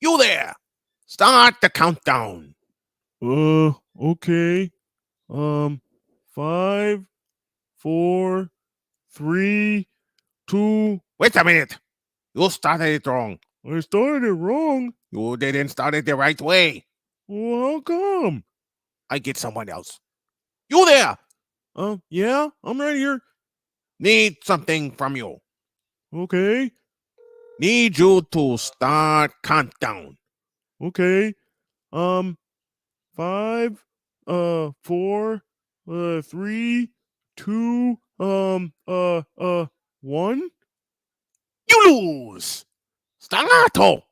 You there! Start the countdown. Okay. 5, 4, 3, 2. Wait a minute. You started it wrong. I started it wrong. You didn't start it the right way. Well, how come? I get someone else. You there! Yeah, I'm right here. Need something from you. Okay. Need you to start countdown. Okay. 5, 4, 3, 2, 1. You lose. Starto.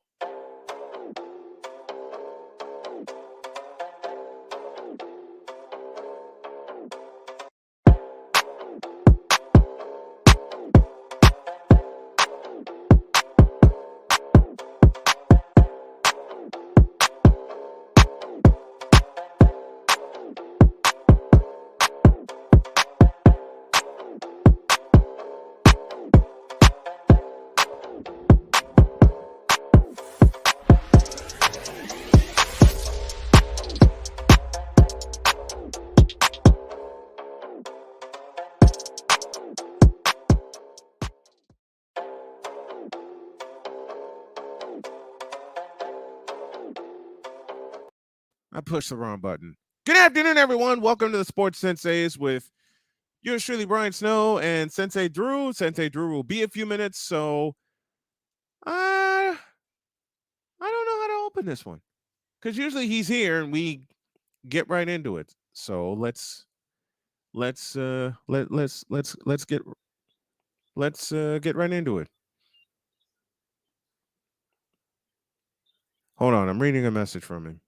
I pushed the wrong button. Good afternoon, everyone. Welcome to the Sports Senseis with yours truly, Brian Snow, and Sensei Drew. Sensei Drew will be a few minutes, so I don't know how to open this one because usually he's here and we get right into it. So let's get right into it. Hold on, I'm reading a message from him.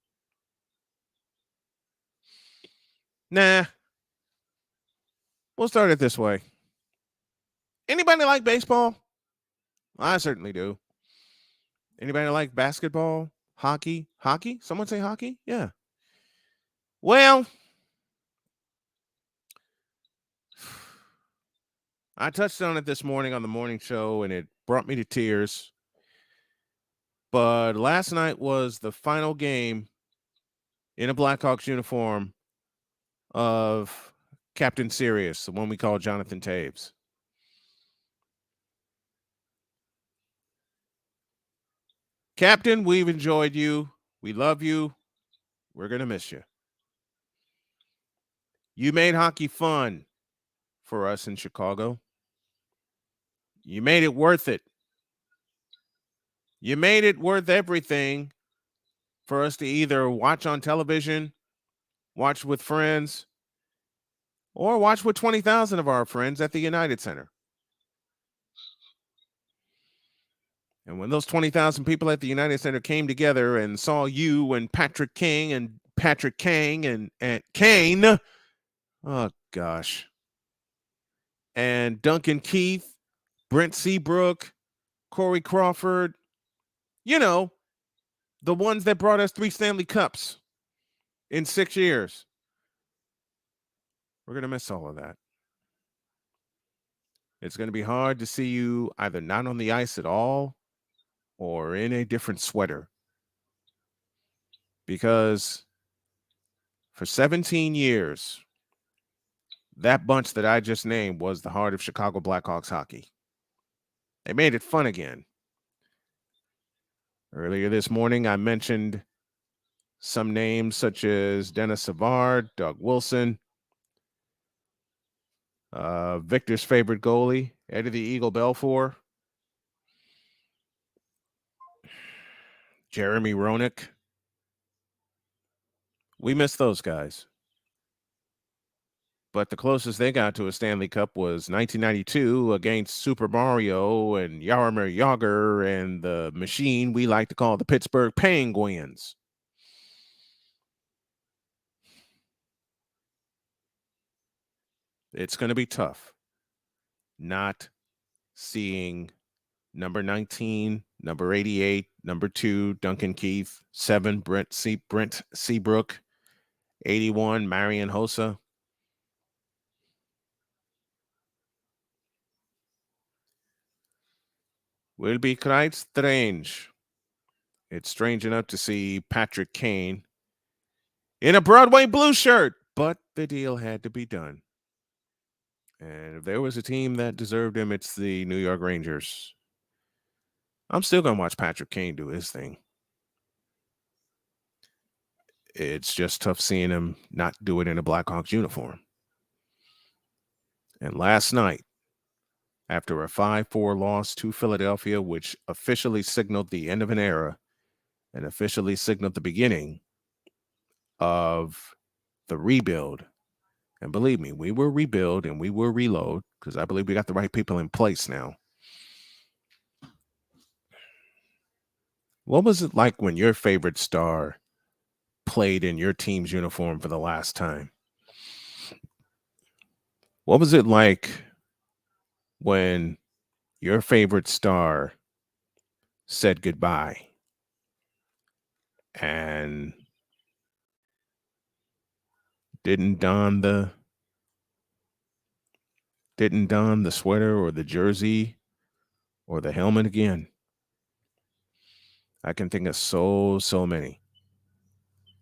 Nah, we'll start it this way. Anybody like baseball? I certainly do. Anybody like basketball? Hockey? Hockey? Someone say hockey? Yeah. Well, I touched on it this morning on the morning show and it brought me to tears. But last night was the final game in a Blackhawks uniform of Captain Sirius, the one we call Jonathan Taves. Captain, we've enjoyed you. We love you. We're going to miss you. You made hockey fun for us in Chicago. You made it worth it. You made it worth everything for us to either watch on television, watch with friends, or watch with 20,000 of our friends at the United Center. And when those 20,000 people at the United Center came together and saw you and Patrick King and Patrick Kang and Kane, oh gosh, and Duncan Keith, Brent Seabrook, Corey Crawford, you know, the ones that brought us 3 Stanley Cups in 6 years. We're going to miss all of that. It's going to be hard to see you either not on the ice at all or in a different sweater. Because for 17 years, that bunch that I just named was the heart of Chicago Blackhawks hockey. They made it fun again. Earlier this morning, I mentioned some names such as Dennis Savard, Doug Wilson, Victor's favorite goalie, Eddie the Eagle Belfour, Jeremy Roenick. We miss those guys. But the closest they got to a Stanley Cup was 1992 against Super Mario and Jaromir Jagr and the machine we like to call the Pittsburgh Penguins. It's going to be tough not seeing number 19, number 88, number 2, Duncan Keith, 7, Brent Seabrook, 81, Marian Hossa. Will be quite strange it's strange enough to see Patrick Kane in a Broadway blue shirt, but the deal had to be done. And if there was a team that deserved him, it's the New York Rangers. I'm still going to watch Patrick Kane do his thing. It's just tough seeing him not do it in a Blackhawks uniform. And last night, after a 5-4 loss to Philadelphia, which officially signaled the end of an era and officially signaled the beginning of the rebuild. And believe me, we will rebuild and we will reload because I believe we got the right people in place now. What was it like when your favorite star played in your team's uniform for the last time? What was it like when your favorite star said goodbye and didn't don the sweater or the jersey or the helmet again? I can think of so many.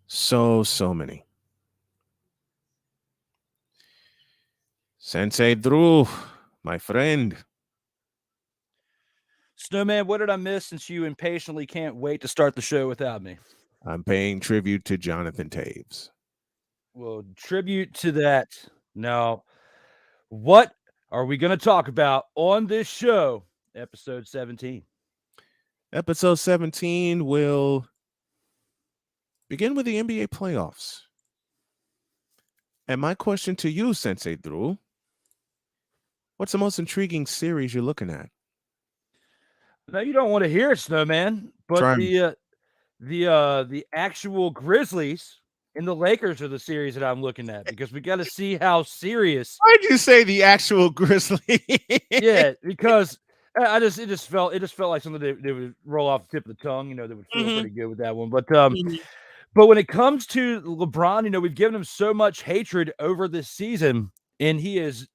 So many. Sensei Drew, my friend. Snowman, what did I miss since you impatiently can't wait to start the show without me? I'm paying tribute to Jonathan Taves. Well, tribute to that. Now, what are we going to talk about on this show, episode 17? Episode 17 will begin with the NBA playoffs. And my question to you, Sensei Drew, what's the most intriguing series you're looking at? No, you don't want to hear it, Snowman, but the actual Grizzlies and the Lakers are the series that I'm looking at because we got to see how serious. Why'd you say the actual Grizzlies? Yeah, because it just felt like something they would roll off the tip of the tongue. They would feel pretty good with that one. But but when it comes to LeBron, we've given him so much hatred over this season, and he has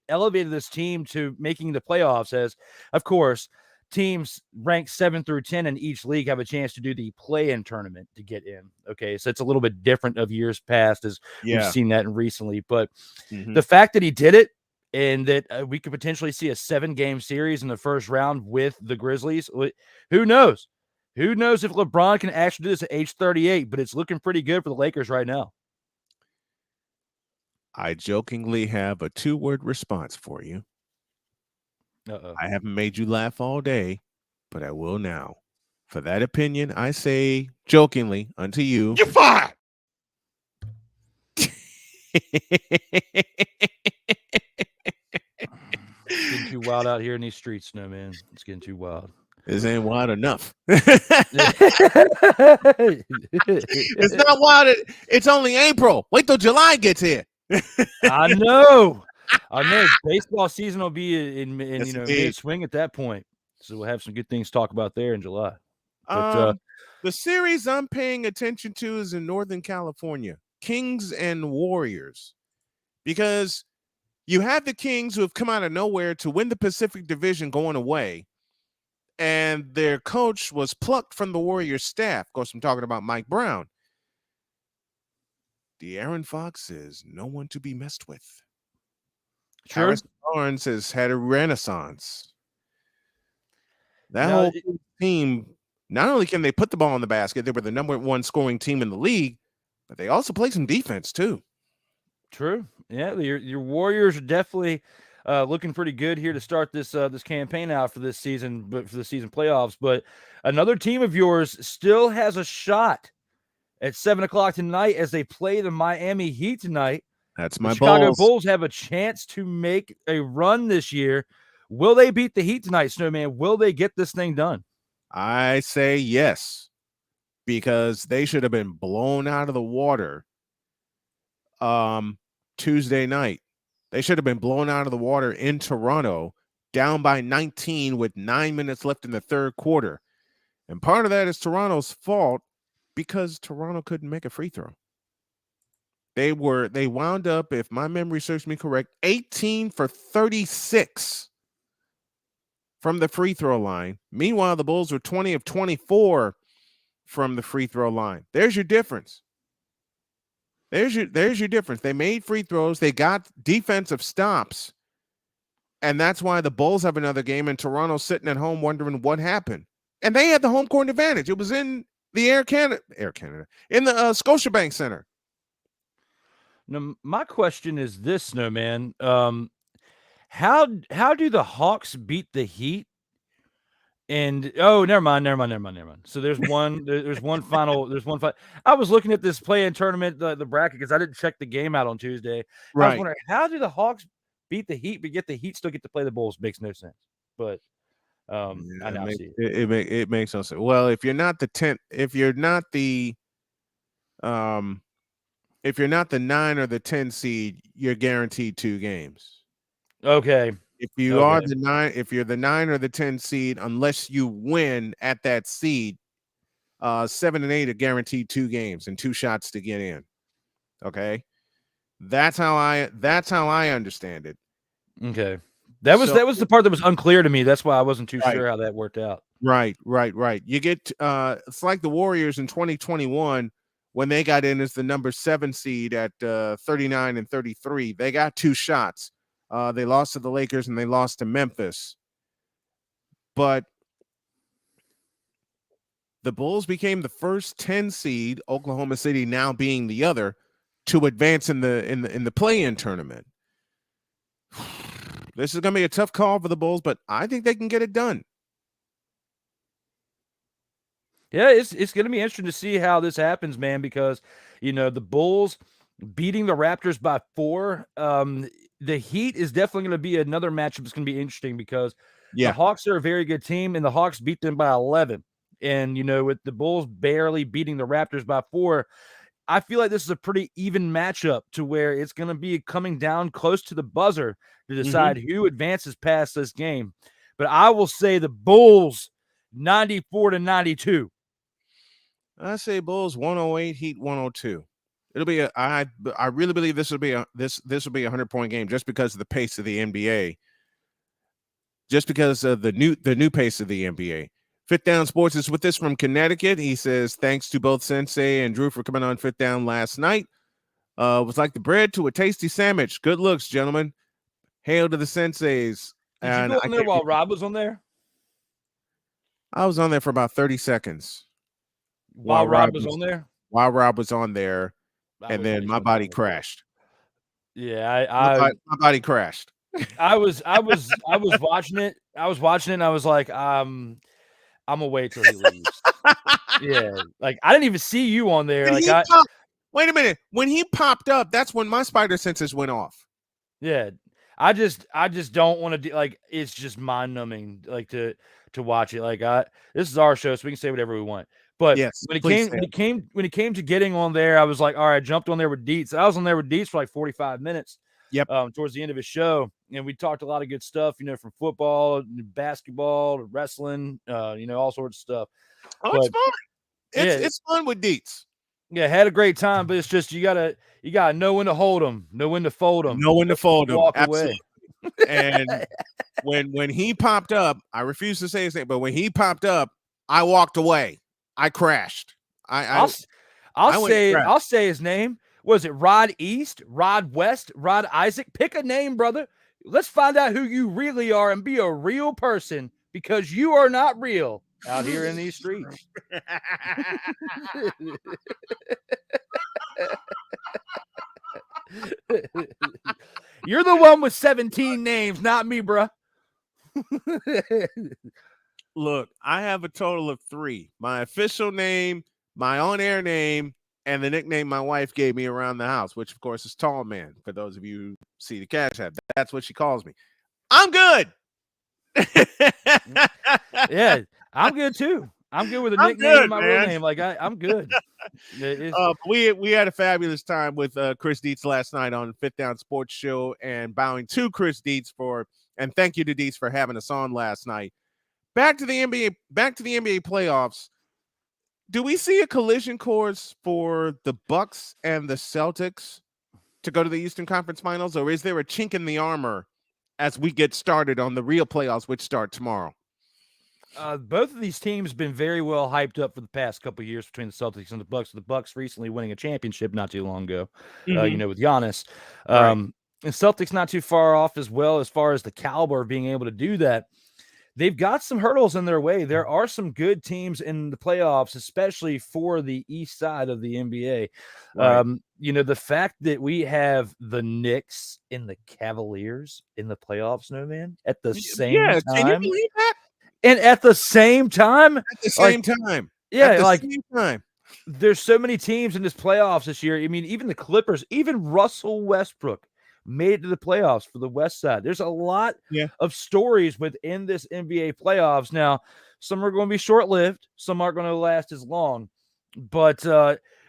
elevated this team to making the playoffs. As of course, teams ranked 7 through 10 in each league have a chance to do the play-in tournament to get in. Okay, so it's a little bit different of years past as we've seen that recently. But the fact that he did it and that we could potentially see a 7-game series in the first round with the Grizzlies, who knows? Who knows if LeBron can actually do this at age 38, but it's looking pretty good for the Lakers right now. I jokingly have a 2-word response for you. Uh-oh. I haven't made you laugh all day, but I will now. For that opinion, I say jokingly unto you, You're fired. It's getting too wild out here in these streets, Snowman. It's getting too wild. This ain't wild enough. It's not wild. It's only April. Wait till July gets here. I know. Baseball season will be in mid-swing at that point. So we'll have some good things to talk about there in July. But, the series I'm paying attention to is in Northern California, Kings and Warriors, because you have the Kings who have come out of nowhere to win the Pacific Division going away, and their coach was plucked from the Warriors staff. Of course, I'm talking about Mike Brown. De'Aaron Fox is no one to be messed with. Sure. Harrison Barnes has had a renaissance. That whole team, not only can they put the ball in the basket, they were the number 1 scoring team in the league, but they also play some defense too. True. Yeah, your Warriors are definitely looking pretty good here to start this campaign out for this season, but for the season playoffs. But another team of yours still has a shot at 7:00 tonight as they play the Miami Heat tonight. That's my Chicago Bulls have a chance to make a run this year. Will they beat the Heat tonight, Snowman? Will they get this thing done? I say yes, because they should have been blown out of the water Tuesday night. They should have been blown out of the water in Toronto, down by 19 with 9 minutes left in the third quarter. And part of that is Toronto's fault because Toronto couldn't make a free throw. They wound up, if my memory serves me correct, 18 for 36 from the free throw line. Meanwhile, the Bulls were 20 of 24 from the free throw line. There's your difference. There's your difference. They made free throws. They got defensive stops. And that's why the Bulls have another game and Toronto's sitting at home wondering what happened. And they had the home court advantage. It was in the Air Canada, in the Scotiabank Center. Now, my question is this, Snowman. How do the Hawks beat the Heat? And never mind. So there's one final. I was looking at this play-in tournament, the bracket, because I didn't check the game out on Tuesday. Right. I was wondering, how do the Hawks beat the Heat, but yet the Heat still get to play the Bulls? Makes no sense. But I now see it. It makes no sense. Well, if you're not the 10th, if you're not the 9 or the 10 seed, you're guaranteed 2 games. Okay. If you are the 9, if you're the 9 or the 10 seed, unless you win at that seed, 7 and 8 are guaranteed 2 games and 2 shots to get in. Okay, that's how I understand it. Okay, that was the part that was unclear to me. That's why I wasn't too Right. sure how that worked out. Right. You get it's like the Warriors in 2021 when they got in as the number 7 seed at 39 and 33. They got 2 shots. They lost to the Lakers and they lost to Memphis. But the Bulls became the first 10 seed, Oklahoma City now being the other, to advance in the play-in tournament. This is going to be a tough call for the Bulls, but I think they can get it done. Yeah, it's going to be interesting to see how this happens, man, because, the Bulls beating the Raptors by 4, the Heat is definitely going to be another matchup that's going to be interesting because the Hawks are a very good team, and the Hawks beat them by 11. And, with the Bulls barely beating the Raptors by 4, I feel like this is a pretty even matchup to where it's going to be coming down close to the buzzer to decide who advances past this game. But I will say the Bulls 94-92. I say Bulls 108, Heat 102. It'll be I really believe this will be a 100-point game just because of the pace of the NBA. Just because of the new pace of the NBA. Fit Down Sports is with us from Connecticut. He says, thanks to both Sensei and Drew for coming on Fit Down last night. It was like the bread to a tasty sandwich. Good looks, gentlemen. Hail to the Senseis. Did you go on there while Rob was on there? I was on there for about 30 seconds. While Rob was on there? While Rob was on there, and then my body crashed. Yeah, my body crashed. I was watching it. I and I was like, I'm gonna wait till he leaves. Yeah, like I didn't even see you on there. Wait a minute. When he popped up, that's when my spider senses went off. Yeah, I just don't want to do, like, it's just mind numbing, like to watch it. Like this is our show, so we can say whatever we want. But yes, when it came to getting on there, I was like, all right, I jumped on there with Dietz. I was on there with Dietz for like 45 minutes. Yep. Towards the end of his show, and we talked a lot of good stuff, from football, basketball, to wrestling, all sorts of stuff. It's fun. It's fun with Dietz. Yeah, had a great time, but it's just you gotta know when to hold them, know when to fold them, Walk away. And when he popped up, I refuse to say his name, but when he popped up, I walked away. I crashed. I'll say his name. Was it Rod East, Rod West, Rod Isaac? Pick a name, brother. Let's find out who you really are and be a real person, because you are not real out here in these streets. You're the one with 17 names, not me, bro. Look, I have a total of 3. My official name, my on-air name, and the nickname my wife gave me around the house, which, of course, is Tall Man. For those of you who see the Cash App, that's what she calls me. I'm good. Yeah, I'm good, too. I'm good with a nickname and my real name. Like, I'm good. We had a fabulous time with Chris Dietz last night on Fit Down Sports Show, and bowing to Chris Dietz and thank you to Dietz for having us on last night. Back to the NBA playoffs. Do we see a collision course for the Bucks and the Celtics to go to the Eastern Conference Finals, or is there a chink in the armor as we get started on the real playoffs, which start tomorrow? Both of these teams have been very well hyped up for the past couple of years between the Celtics and the Bucks. The Bucks recently winning a championship not too long ago, with Giannis. Right. And Celtics not too far off as well as far as the caliber of being able to do that. They've got some hurdles in their way. There are some good teams in the playoffs, especially for the east side of the NBA. Right. The fact that we have the Knicks and the Cavaliers in the playoffs, at the same Can you time. believe that? And at the same time, At the same time. yeah, At the like same time. there's so many teams in this playoffs this year. I mean, even the Clippers, even Russell Westbrook made it to the playoffs for the West side. There's a lot of stories within this NBA playoffs. Now, some are going to be short-lived, some aren't going to last as long. But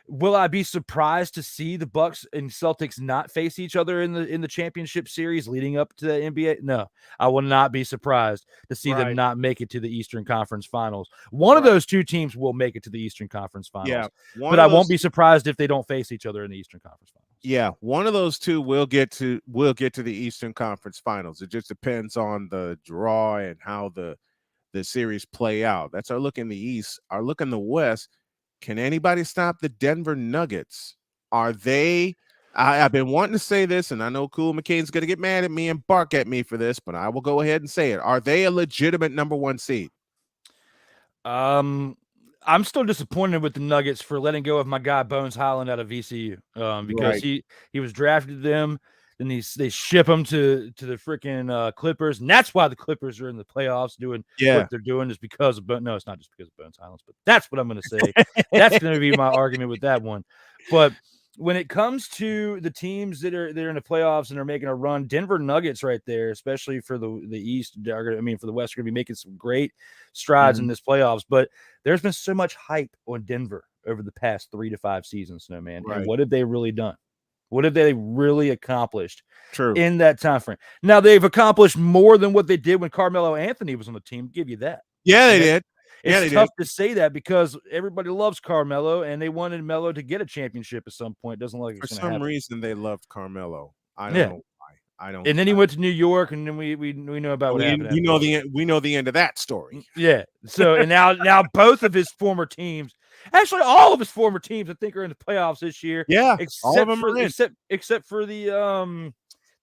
will I be surprised to see the Bucks and Celtics not face each other in the championship series leading up to the NBA? No, I will not be surprised to see them not make it to the Eastern Conference Finals. One of those two teams will make it to the Eastern Conference Finals. Yeah, but I won't be surprised if they don't face each other in the Eastern Conference Finals. Yeah, one of those two will get to the Eastern Conference Finals. It just depends on the draw and how the series play out. That's our look in the East. Our look in the West. Can anybody stop the Denver Nuggets? Are they? I've been wanting to say this, and I know Cool McCain's going to get mad at me and bark at me for this, but I will go ahead and say it. Are they a legitimate number one seed? I'm still disappointed with the Nuggets for letting go of my guy Bones Highland out of VCU because he was drafted to them. Then they ship him to the freaking Clippers, and that's why the Clippers are in the playoffs doing what they're doing is because of no, it's not just because of Bones Highlands, but that's what I'm going to say. That's going to be my argument with that one. But when it comes to the teams that are in the playoffs and are making a run, Denver Nuggets right there, especially for the East, for the West, are going to be making some great strides in this playoffs. But there's been so much hype on Denver over the past 3 to 5 seasons, Snowman. Right. And what have they really done? What have they really accomplished in that time frame? Now, they've accomplished more than what they did when Carmelo Anthony was on the team. Give you that. Yeah, they did. It's tough to say that because everybody loves Carmelo, and they wanted Melo to get a championship at some point. Doesn't look like for some reason they loved Carmelo. I don't know why. I don't. And then he went to New York, and then we know about what happened. We know the end of that story. Yeah. So and now both of his former teams. Actually, all of his former teams, I think, are in the playoffs this year. Yeah, all of them are in. Except for the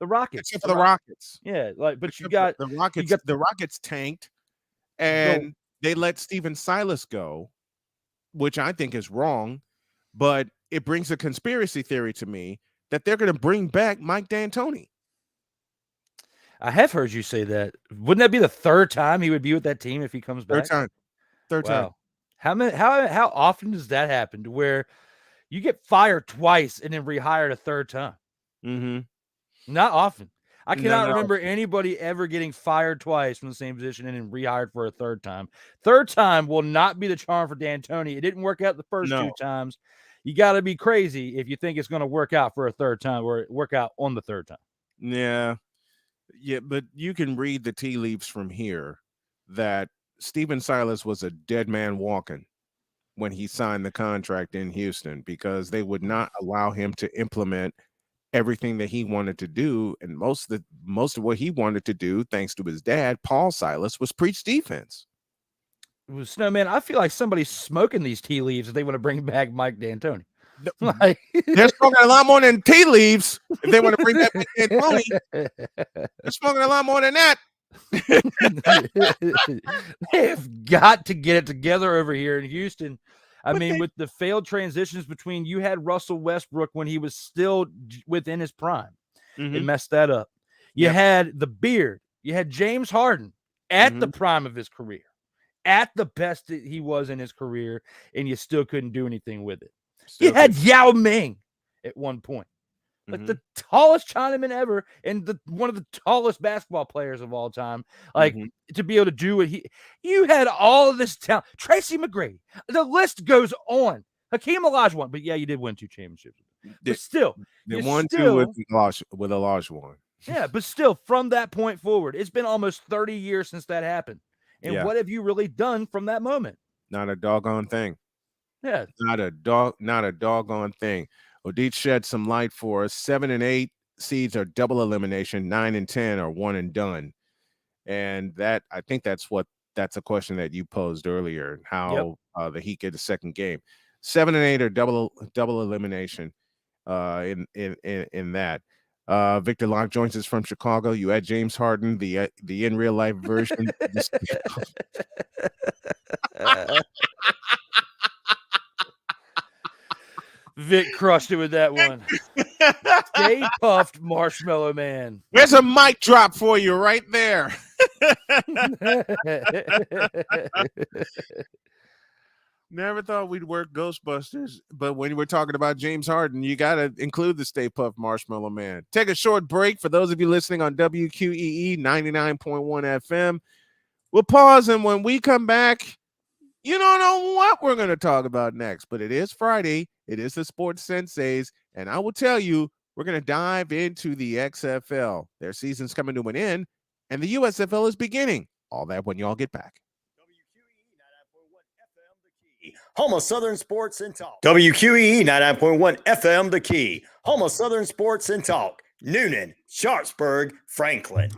Rockets. Except for the Rockets. Yeah, but you got the Rockets. The Rockets tanked, and they let Steven Silas go, which I think is wrong. But it brings a conspiracy theory to me that they're going to bring back Mike D'Antoni. I have heard you say that. Wouldn't that be the third time he would be with that team if he comes back? Third time. How often does that happen to where you get fired twice and then rehired a third time? Mm-hmm. Not often. I cannot remember anybody ever getting fired twice from the same position and then rehired for a third time. Third time will not be the charm for D'Antoni. It didn't work out the first 2 times. You got to be crazy if you think it's going to work out for a third time or work out on the third time. Yeah, but you can read the tea leaves from here that Steven Silas was a dead man walking when he signed the contract in Houston because they would not allow him to implement everything that he wanted to do. And most of what he wanted to do, thanks to his dad, Paul Silas, was preach defense. Snowman, I feel like somebody's smoking these tea leaves if they want to bring back Mike D'Antoni. They're smoking a lot more than tea leaves if they want to bring back Mike D'Antoni. They're smoking a lot more than that. They've got to get it together over here in Houston. With the failed transitions between you had Russell Westbrook when he was still within his prime. It messed that up. You had the beard. You had James Harden at the prime of his career, at the best that he was in his career, and you still couldn't do anything with it. You had Yao Ming at one point. Like the tallest Chinaman ever and one of the tallest basketball players of all time. To be able to do what you had all of this talent. Tracy McGrady. The list goes on. Hakeem Olajuwon. But yeah, you did win 2 championships. But still. They won 2 with Olajuwon. Yeah, but still, from that point forward, it's been almost 30 years since that happened. And what have you really done from that moment? Not a doggone thing. Yeah. Not a doggone thing. Odette shed some light for us. 7 and 8 seeds are double elimination. 9 and 10 are one and done. And I think that's what that's a question that you posed earlier. How the Heat get a second game. 7 and 8 are double elimination. In that. Victor Locke joins us from Chicago. You had James Harden, the in real life version. Vic crushed it with that one. Stay puffed, Marshmallow Man. There's a mic drop for you right there. Never thought we'd work Ghostbusters, but when we're talking about James Harden, you got to include the Stay Puft Marshmallow Man. Take a short break for those of you listening on WQEE 99.1 FM. We'll pause, and when we come back, you don't know what we're going to talk about next, but it is Friday. It is the Sports Senseis, and I will tell you, we're going to dive into the XFL. Their season's coming to an end, and the USFL is beginning. All that when y'all get back. Home of Southern Sports and Talk. WQEE 99.1 FM, The Key. Home of Southern Sports and Talk. Noonan, Sharpsburg, Franklin.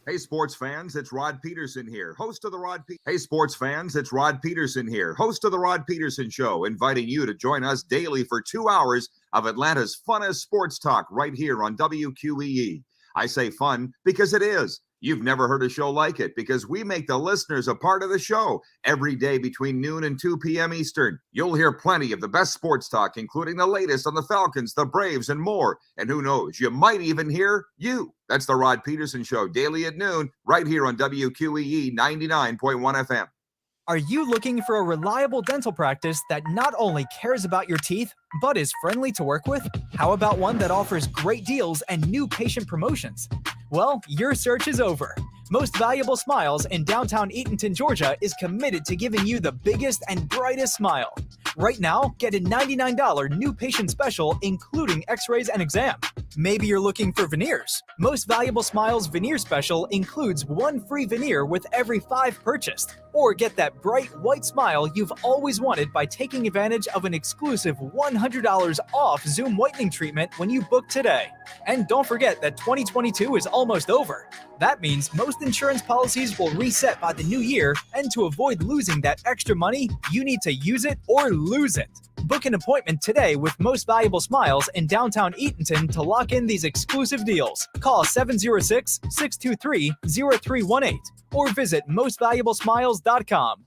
Hey, sports fans, it's Rod Peterson here, host of the Hey, sports fans, it's Rod Peterson here, host of the Rod Peterson Show, inviting you to join us daily for 2 hours of Atlanta's funnest sports talk right here on WQEE. I say fun because it is. You've never heard a show like it because we make the listeners a part of the show every day between noon and 2 p.m. Eastern. You'll hear plenty of the best sports talk, including the latest on the Falcons, the Braves, and more. And who knows, you might even hear you. That's the Rod Peterson Show, daily at noon, right here on WQEE 99.1 FM. Are you looking for a reliable dental practice that not only cares about your teeth, but is friendly to work with? How about one that offers great deals and new patient promotions? Well, your search is over. Most Valuable Smiles in downtown Eatonton, Georgia is committed to giving you the biggest and brightest smile. Right now, get a $99 new patient special, including x-rays and exam. Maybe you're looking for veneers. Most Valuable Smiles veneer special includes 1 free veneer with every 5 purchased. Or get that bright white smile you've always wanted by taking advantage of an exclusive $100 off Zoom whitening treatment when you book today. And don't forget that 2022 is almost over. That means most insurance policies will reset by the new year, and to avoid losing that extra money, you need to use it or lose it. Book an appointment today with Most Valuable Smiles in downtown Eatonton to lock in these exclusive deals. Call 706-623-0318 or visit mostvaluablesmiles.com.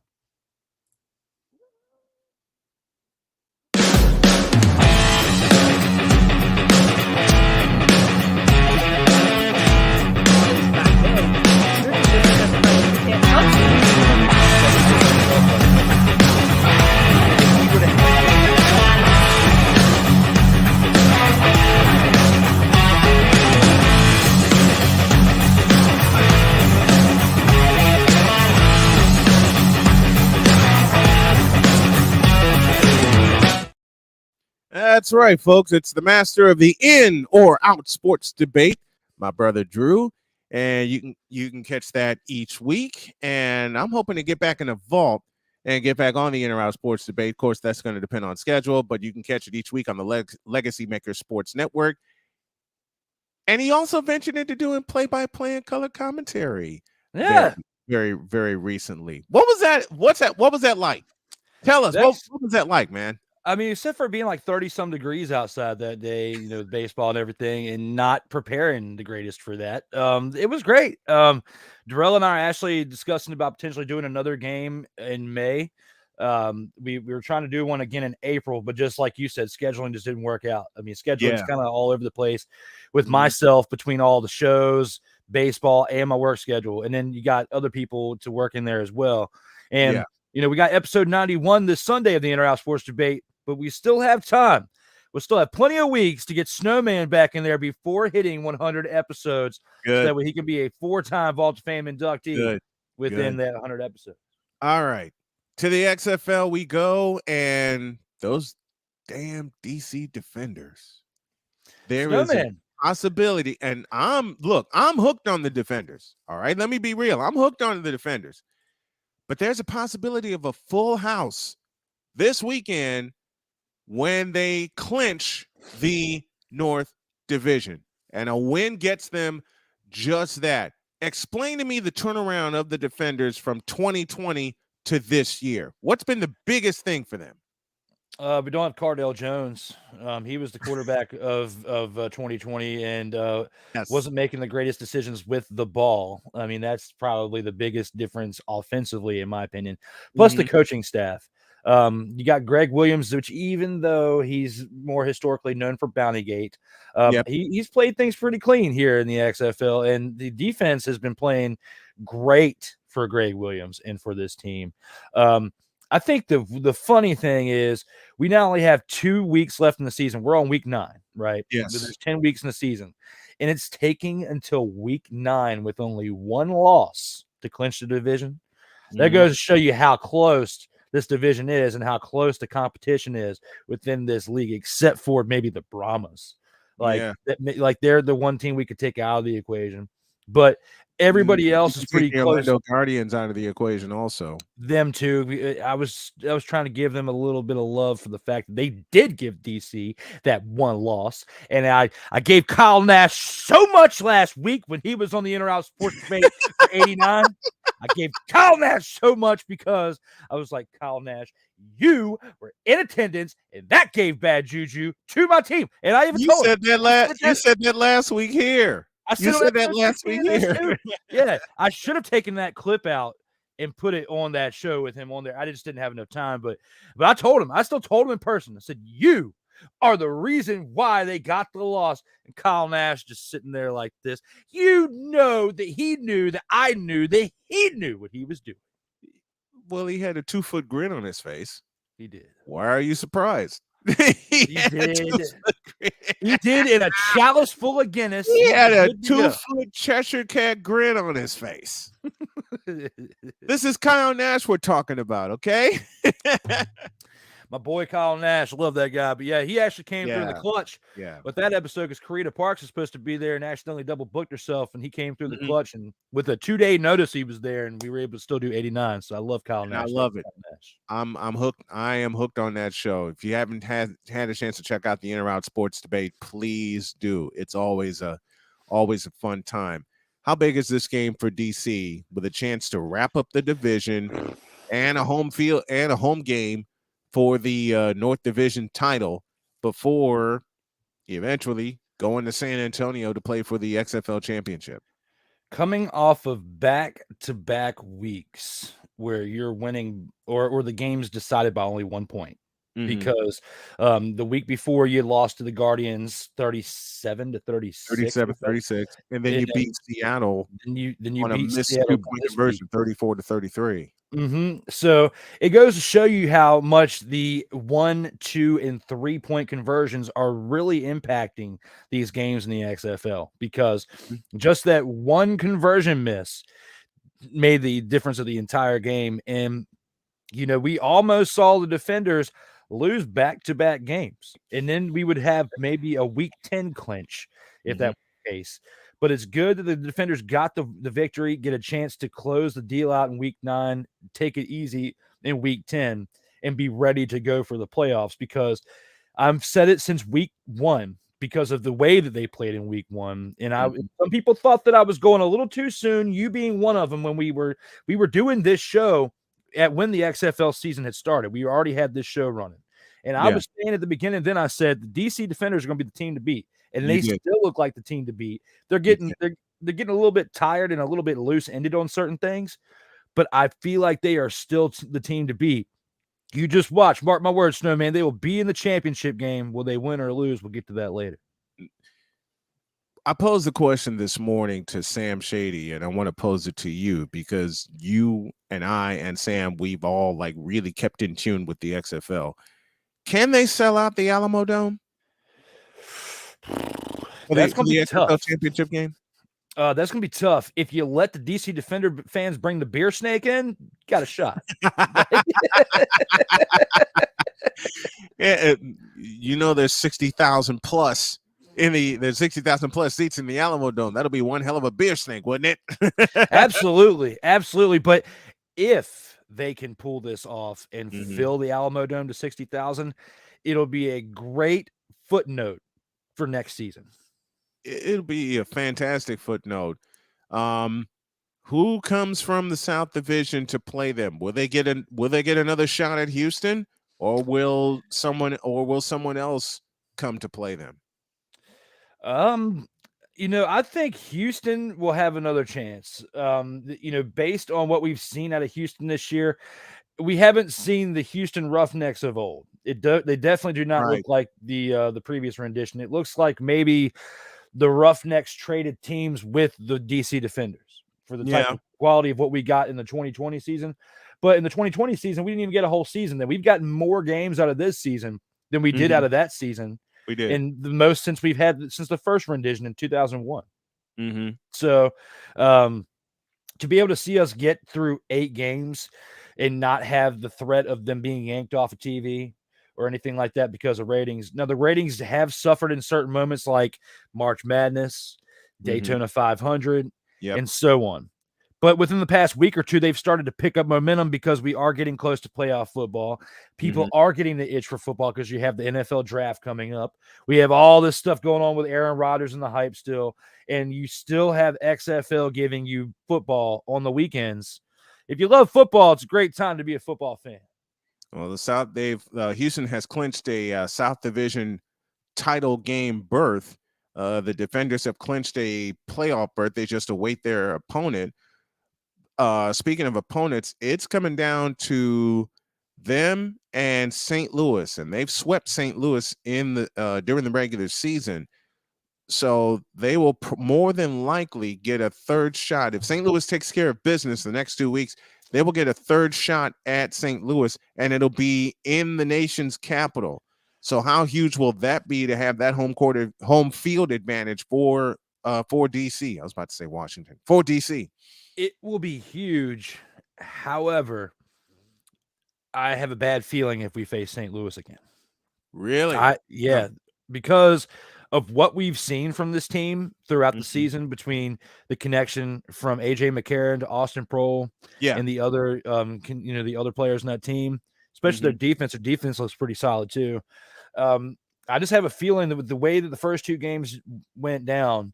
That's right, folks. It's the master of the in or out sports debate, my brother Drew, and you can catch that each week. And I'm hoping to get back in the vault and get back on the in or out sports debate. Of course, that's going to depend on schedule, but you can catch it each week on the Legacy Maker Sports Network. And he also ventured into doing play-by-play and color commentary. Yeah, very, very recently. What was that? What was that like? Tell us, what was that like, man? I mean, except for being like 30-some degrees outside that day, you know, baseball and everything, and not preparing the greatest for that. It was great. Darrell and I are actually discussing about potentially doing another game in May. We were trying to do one again in April, but just like you said, scheduling just didn't work out. I mean, scheduling's kind of all over the place with myself between all the shows, baseball, and my work schedule. And then you got other people to work in there as well. And, you know, we got episode 91 this Sunday of the In-Or-Out Sports Debate, but we still have time. We'll still have plenty of weeks to get Snowman back in there before hitting 100 episodes. So that way he can be a 4-time Vault of Fame inductee within that 100 episodes. All right. To the XFL we go, and those damn DC Defenders. There is a possibility, and I'm hooked on the Defenders. All right, let me be real. I'm hooked on the Defenders. But there's a possibility of a full house this weekend when they clinch the North Division, and a win gets them just that. explain to me the turnaround of the Defenders from 2020 to this year. What's been the biggest thing for them? We don't have Cardale Jones. He was the quarterback of 2020 and wasn't making the greatest decisions with the ball. I mean, that's probably the biggest difference offensively, in my opinion. Plus the coaching staff. You got Greg Williams, which even though he's more historically known for Bountygate, he's played things pretty clean here in the XFL, and the defense has been playing great for Greg Williams and for this team. I think the funny thing is we not only have 2 weeks left in the season, we're on week 9, right? Yes. There's 10 weeks in the season, and it's taking until week 9 with only 1 loss to clinch the division. That goes to show you how close this division is and how close the competition is within this league, except for maybe the Brahmas. Like they're the one team we could take out of the equation, but everybody else is pretty close. Orlando Guardians out of the equation also. Them too. I was trying to give them a little bit of love for the fact that they did give DC that 1 loss, and I gave Kyle Nash so much last week when he was on the In-N-Out Sports Debate for 89. I gave Kyle Nash so much because I was like, Kyle Nash, you were in attendance, and that gave bad juju to my team. And I even told him. You said that last week here. You said that last week here. Yeah, I should have taken that clip out and put it on that show with him on there. I just didn't have enough time, but I told him. I still told him in person. I said, you are the reason why they got the loss. And Kyle Nash just sitting there like this. You know that he knew that I knew that he knew what he was doing. Well, he had a 2-foot grin on his face. He did. Why are you surprised? He did. He did in a chalice full of Guinness. He had a 2-foot Cheshire Cat grin on his face. This is Kyle Nash we're talking about, okay? My boy Kyle Nash, love that guy. But yeah, he actually came through the clutch. Yeah. With that episode, because Karita Parks was supposed to be there and accidentally double booked herself, and he came through the clutch, and with a 2-day notice, he was there, and we were able to still do 89. So I love Kyle Nash. I love it. I'm hooked. I am hooked on that show. If you haven't had a chance to check out the In-N-Out Sports Debate, please do. It's always a fun time. How big is this game for DC with a chance to wrap up the division and a home field and a home game for the North Division title before eventually going to San Antonio to play for the XFL championship? Coming off of back-to-back weeks where you're winning or the game's decided by only 1 point. Because the week before you lost to the Guardians 37-36. 37-36. And then you beat Seattle. Then you on beat a missed Seattle 2-point conversion, 34-33. So it goes to show you how much the 1, 2, and 3-point conversions are really impacting these games in the XFL, because just that one conversion miss made the difference of the entire game. And, you know, we almost saw the Defenders lose back-to-back games, and then we would have maybe a week 10 clinch if that were the case. But it's good that the Defenders got the victory, get a chance to close the deal out in week 9, take it easy in week 10, and be ready to go for the playoffs, because I've said it since week 1 because of the way that they played in week 1. And some people thought that I was going a little too soon, you being one of them, when we were doing this show when the XFL season had started. We already had this show running. And I was saying at the beginning, then I said the DC Defenders are going to be the team to beat. And they still look like the team to beat. They're getting a little bit tired and a little bit loose-ended on certain things, but I feel like they are still the team to beat. You just watch. Mark my words, Snowman. They will be in the championship game. Will they win or lose? We'll get to that later. I posed the question this morning to Sam Shady, and I want to pose it to you because you and I and Sam, we've all like really kept in tune with the XFL. Can they sell out the Alamo Dome? That's going to be tough. Championship game. That's going to be tough. If you let the DC Defender fans bring the beer snake in, got a shot. You know, there's 60,000 plus there's 60,000 plus seats in the Alamo Dome. That'll be one hell of a beer snake, wouldn't it? Absolutely. But if they can pull this off and fill the Alamo Dome to 60,000, it'll be a great footnote for next season. It'll be a fantastic footnote. Who comes from the South Division to play them? Will they get another shot at Houston, or will someone else come to play them? I think Houston will have another chance. Based on what we've seen out of Houston this year, we haven't seen the Houston Roughnecks of old. They definitely do not look like the previous rendition. It looks like maybe the Roughnecks traded teams with the DC Defenders for the type of quality of what we got in the 2020 season. But in the 2020 season, we didn't even get a whole season. Then we've gotten more games out of this season than we did out of that season. We did. And the most since the first rendition in 2001. Mm-hmm. So to be able to see us get through 8 games and not have the threat of them being yanked off of TV or anything like that because of ratings. Now, the ratings have suffered in certain moments like March Madness, Daytona 500, and so on. But within the past week or two, they've started to pick up momentum because we are getting close to playoff football. People are getting the itch for football because you have the NFL draft coming up. We have all this stuff going on with Aaron Rodgers and the hype still, and you still have XFL giving you football on the weekends. If you love football, it's a great time to be a football fan. Well, Houston has clinched a South Division title game berth. The Defenders have clinched a playoff berth. They just await their opponent. Speaking of opponents, it's coming down to them and St. Louis, and they've swept St. Louis in the during the regular season. So they will more than likely get a third shot. If St. Louis takes care of business the next 2 weeks, they will get a third shot at St. Louis, and it'll be in the nation's capital. So how huge will that be to have that home field advantage for DC? I was about to say Washington. For DC. It will be huge. However, I have a bad feeling if we face St. Louis again. Really? Because of what we've seen from this team throughout the season between the connection from AJ McCarron to Austin Prohl and the other the other players in that team, especially their defense. Their defense looks pretty solid too. I just have a feeling that with the way that the first 2 games went down,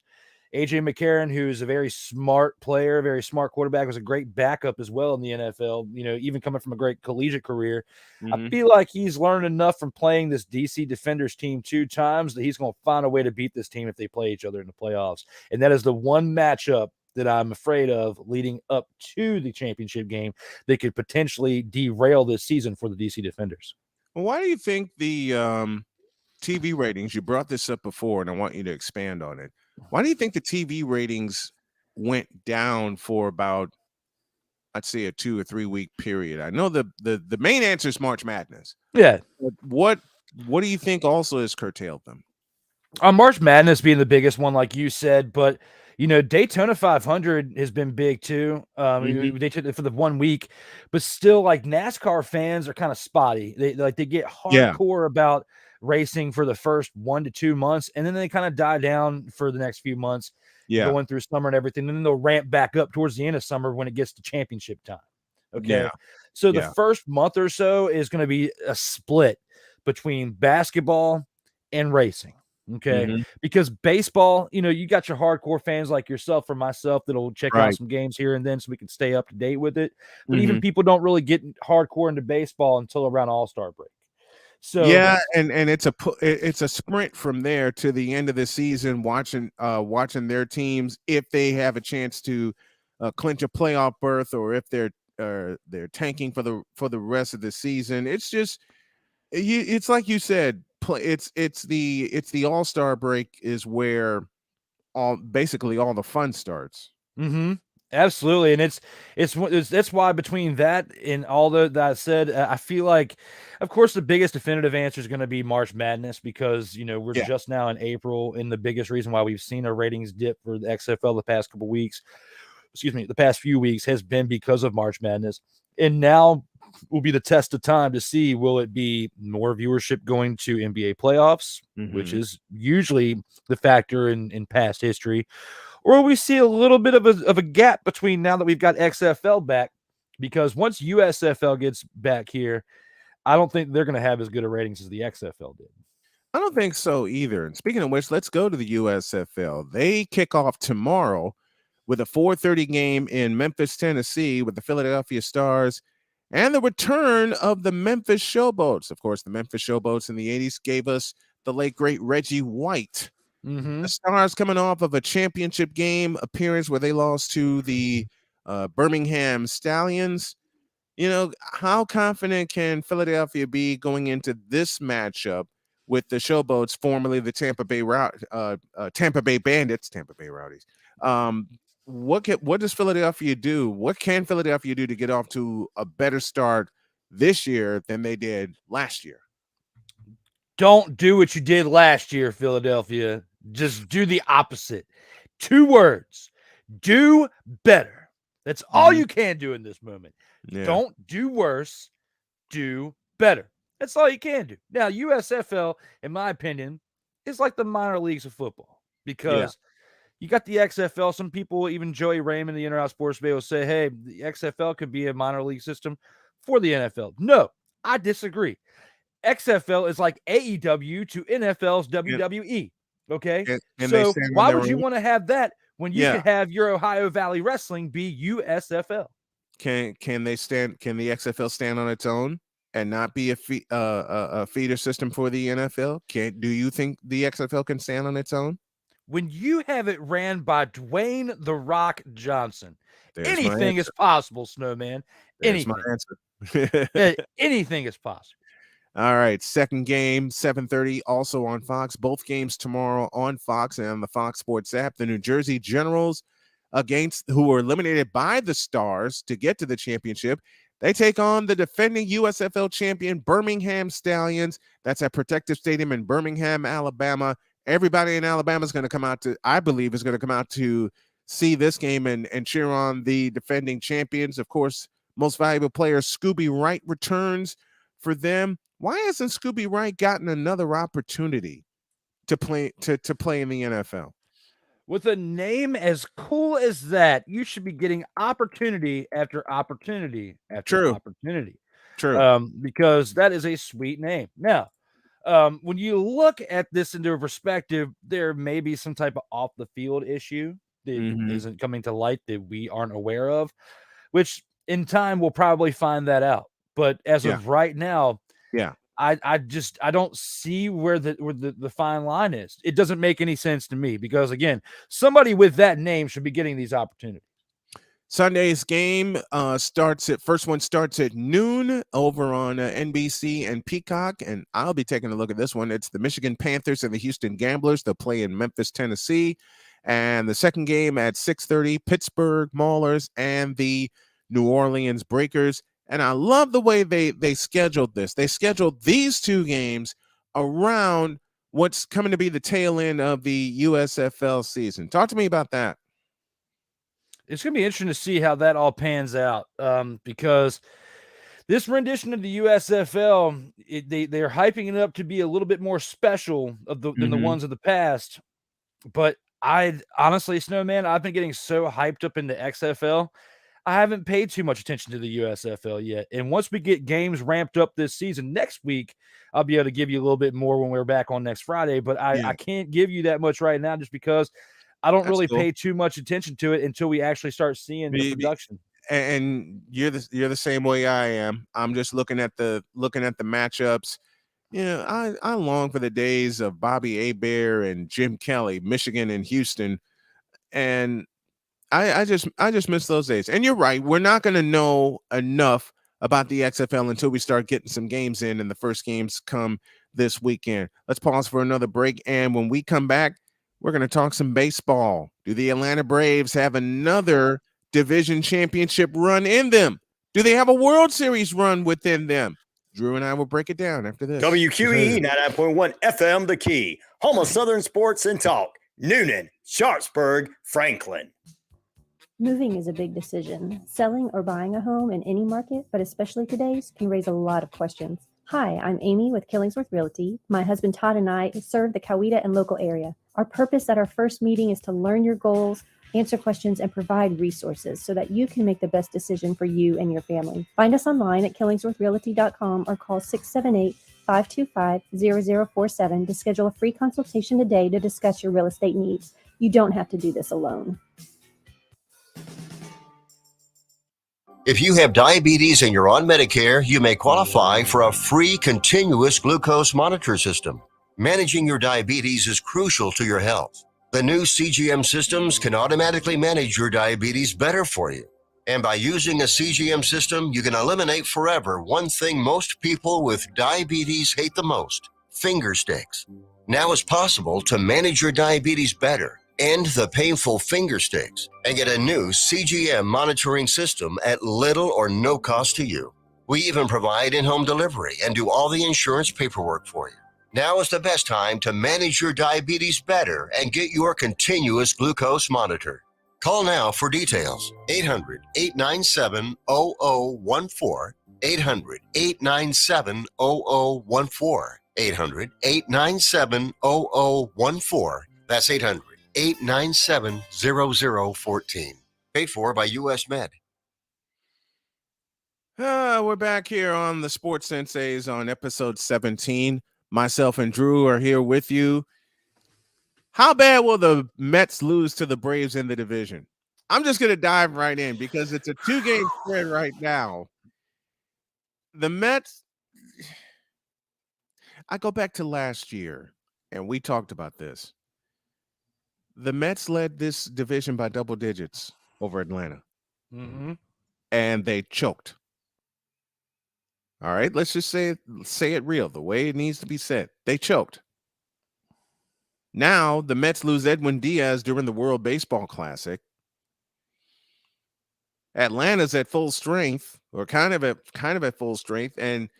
AJ McCarron, who's a very smart player, very smart quarterback, was a great backup as well in the NFL, even coming from a great collegiate career. I feel like he's learned enough from playing this DC Defenders team 2 times that he's going to find a way to beat this team if they play each other in the playoffs. And that is the one matchup that I'm afraid of leading up to the championship game that could potentially derail this season for the DC Defenders. Well, why do you think the TV ratings, you brought this up before, and I want you to expand on it. Why do you think the TV ratings went down for about, I'd say, a 2 or 3 week period? I know the main answer is March Madness. Yeah. What do you think also has curtailed them? March Madness being the biggest one, like you said, but Daytona 500 has been big too. They took it for the 1 week, but still, like, NASCAR fans are kind of spotty. They get hardcore about racing for the first 1 to 2 months, and then they kind of die down for the next few months, going through summer and everything. And then they'll ramp back up towards the end of summer when it gets to championship time. Okay. So the first month or so is going to be a split between basketball and racing. Okay. Because baseball, you got your hardcore fans like yourself or myself that'll check out some games here and then so we can stay up to date with it. But even people don't really get hardcore into baseball until around All-Star break. So and it's a sprint from there to the end of the season, watching their teams if they have a chance to clinch a playoff berth, or if they're tanking for the rest of the season. It's just it's like you said, it's the All-Star break is where basically all the fun starts. Absolutely. And that's why between that and all that I said, I feel like, of course, the biggest definitive answer is going to be March Madness because, we're just now in April, and the biggest reason why we've seen our ratings dip for the XFL the past few weeks has been because of March Madness. And now will be the test of time to see, will it be more viewership going to NBA playoffs, which is usually the factor in past history, or we see a little bit of a gap between now that we've got XFL back, because once USFL gets back here, I don't think they're going to have as good a ratings as the XFL did. I don't think so either. And speaking of which, let's go to the USFL. They kick off tomorrow with a 4:30 game in Memphis, Tennessee, with the Philadelphia Stars and the return of the Memphis Showboats. Of course, the Memphis Showboats in the 80s gave us the late, great Reggie White. Mm-hmm. The Stars coming off of a championship game appearance where they lost to the Birmingham Stallions. You know, how confident can Philadelphia be going into this matchup with the Showboats, formerly the Tampa Bay Bandits, Tampa Bay Rowdies? What does Philadelphia do? What can Philadelphia do to get off to a better start this year than they did last year? Don't do what you did last year, Philadelphia. Just do the opposite. 2 words. Do better. That's all you can do in this moment. Yeah. Don't do worse. Do better. That's all you can do. Now, USFL, in my opinion, is like the minor leagues of football because you got the XFL. Some people, even Joey Raymond, the Internet Sports Bay, will say, hey, the XFL could be a minor league system for the NFL. No, I disagree. XFL is like AEW to NFL's WWE. Okay. And so why would you want to have that when you could have your Ohio Valley Wrestling be USFL? Can the XFL stand on its own and not be a feeder system for the NFL? Do you think the XFL can stand on its own? When you have it ran by Dwayne "The Rock" Johnson, anything is possible, Snowman. Anything. Anything is possible. All right, second game, 7:30, also on Fox. Both games tomorrow on Fox and on the Fox Sports app. The New Jersey Generals, who were eliminated by the Stars to get to the championship, they take on the defending USFL champion Birmingham Stallions. That's at Protective Stadium in Birmingham, Alabama. Everybody in Alabama is going to come out to see this game and cheer on the defending champions. Of course, most valuable player Scooby Wright returns for them. Why hasn't Scooby Wright gotten another opportunity to play in the NFL? With a name as cool as that, you should be getting opportunity after opportunity after opportunity. True. Because that is a sweet name. Now, when you look at this into perspective, there may be some type of off the field issue that isn't coming to light that we aren't aware of, which in time we'll probably find that out. But as of right now, I don't see where the fine line is. It doesn't make any sense to me because, again, somebody with that name should be getting these opportunities. Sunday's game starts at noon over on NBC and Peacock, and I'll be taking a look at this one. It's the Michigan Panthers and the Houston Gamblers. They'll play in Memphis, Tennessee. And the second game at 6:30, Pittsburgh Maulers and the New Orleans Breakers. And I love the way they scheduled this. They scheduled these two games around what's coming to be the tail end of the USFL season. Talk to me about that. It's going to be interesting to see how that all pans out because this rendition of the USFL, they're hyping it up to be a little bit more special than the ones of the past. But I honestly, Snowman, I've been getting so hyped up into XFL. I haven't paid too much attention to the USFL yet. And once we get games ramped up this season, next week, I'll be able to give you a little bit more when we're back on next Friday. But I can't give you that much right now just because I don't really pay too much attention to it until we actually start seeing the production. And you're the same way I am. I'm just looking at the matchups. You know, I long for the days of Bobby Hebert and Jim Kelly, Michigan and Houston. And I just miss those days. And you're right. We're not going to know enough about the XFL until we start getting some games in, and the first games come this weekend. Let's pause for another break. And when we come back, we're going to talk some baseball. Do the Atlanta Braves have another division championship run in them? Do they have a World Series run within them? Drew and I will break it down after this. WQEE 99.1 FM, The Key. Home of Southern Sports and Talk. Noonan, Sharpsburg, Franklin. Moving is a big decision. Selling or buying a home in any market, but especially today's, can raise a lot of questions. Hi, I'm Amy with Killingsworth Realty. My husband Todd and I serve the Coweta and local area. Our purpose at our first meeting is to learn your goals, answer questions, and provide resources so that you can make the best decision for you and your family. Find us online at killingsworthrealty.com or call 678-525-0047 to schedule a free consultation today to discuss your real estate needs. You don't have to do this alone. If you have diabetes and you're on Medicare, you may qualify for a free continuous glucose monitor system. Managing your diabetes is crucial to your health. The new CGM systems can automatically manage your diabetes better for you. And by using a CGM system, you can eliminate forever one thing most people with diabetes hate the most: finger sticks. Now it's possible to manage your diabetes better, end the painful finger sticks, and get a new CGM monitoring system at little or no cost to you. We even provide in-home delivery and do all the insurance paperwork for you. Now is the best time to manage your diabetes better and get your continuous glucose monitor. Call now for details. 800-897-0014. 800-897-0014. 800-897-0014. That's 800-897-0014. Paid for by U.S. Med. We're back here on the Sports Senseis on episode 17. Myself and Drew are here with you. How bad will the Mets lose to the Braves in the division? I'm just going to dive right in because it's a 2-game spread right now. The Mets, I go back to last year, and we talked about this. The Mets led this division by double digits over Atlanta, and they choked. All right, let's just say it real, the way it needs to be said. They choked. Now the Mets lose Edwin Diaz during the World Baseball Classic. Atlanta's at full strength, or kind of at full strength, and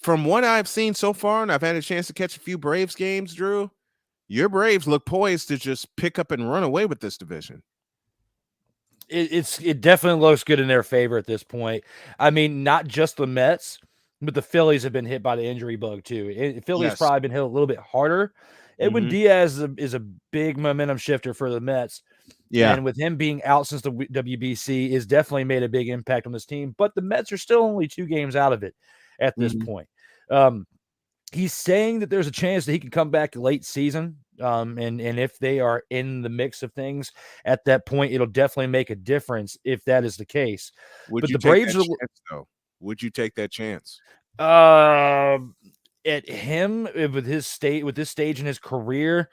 from what I've seen so far, and I've had a chance to catch a few Braves games, Drew, your Braves look poised to just pick up and run away with this division. It definitely looks good in their favor at this point. I mean, not just the Mets, but the Phillies have been hit by the injury bug too. Phillies probably been hit a little bit harder. Edwin Diaz is a big momentum shifter for the Mets. Yeah. And with him being out since the WBC is definitely made a big impact on this team. But the Mets are still only 2 games out of it at this point. He's saying that there's a chance that he can come back late season. And if they are in the mix of things at that point, it'll definitely make a difference if that is the case. Would you take that chance? At him with this stage in his career,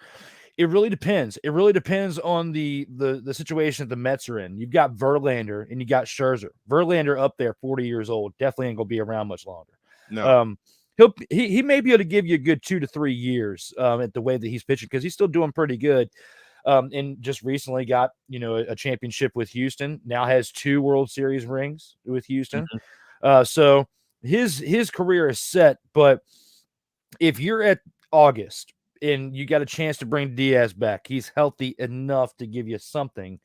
it really depends. It really depends on the situation that the Mets are in. You've got Verlander and you got Scherzer. Verlander up there, 40 years old, definitely ain't gonna be around much longer. No. He may be able to give you a good 2 to 3 years at the way that he's pitching, because he's still doing pretty good. And just recently got a championship with Houston. Now has 2 World Series rings with Houston. So his career is set. But if you're at August and you got a chance to bring Diaz back, he's healthy enough to give you something,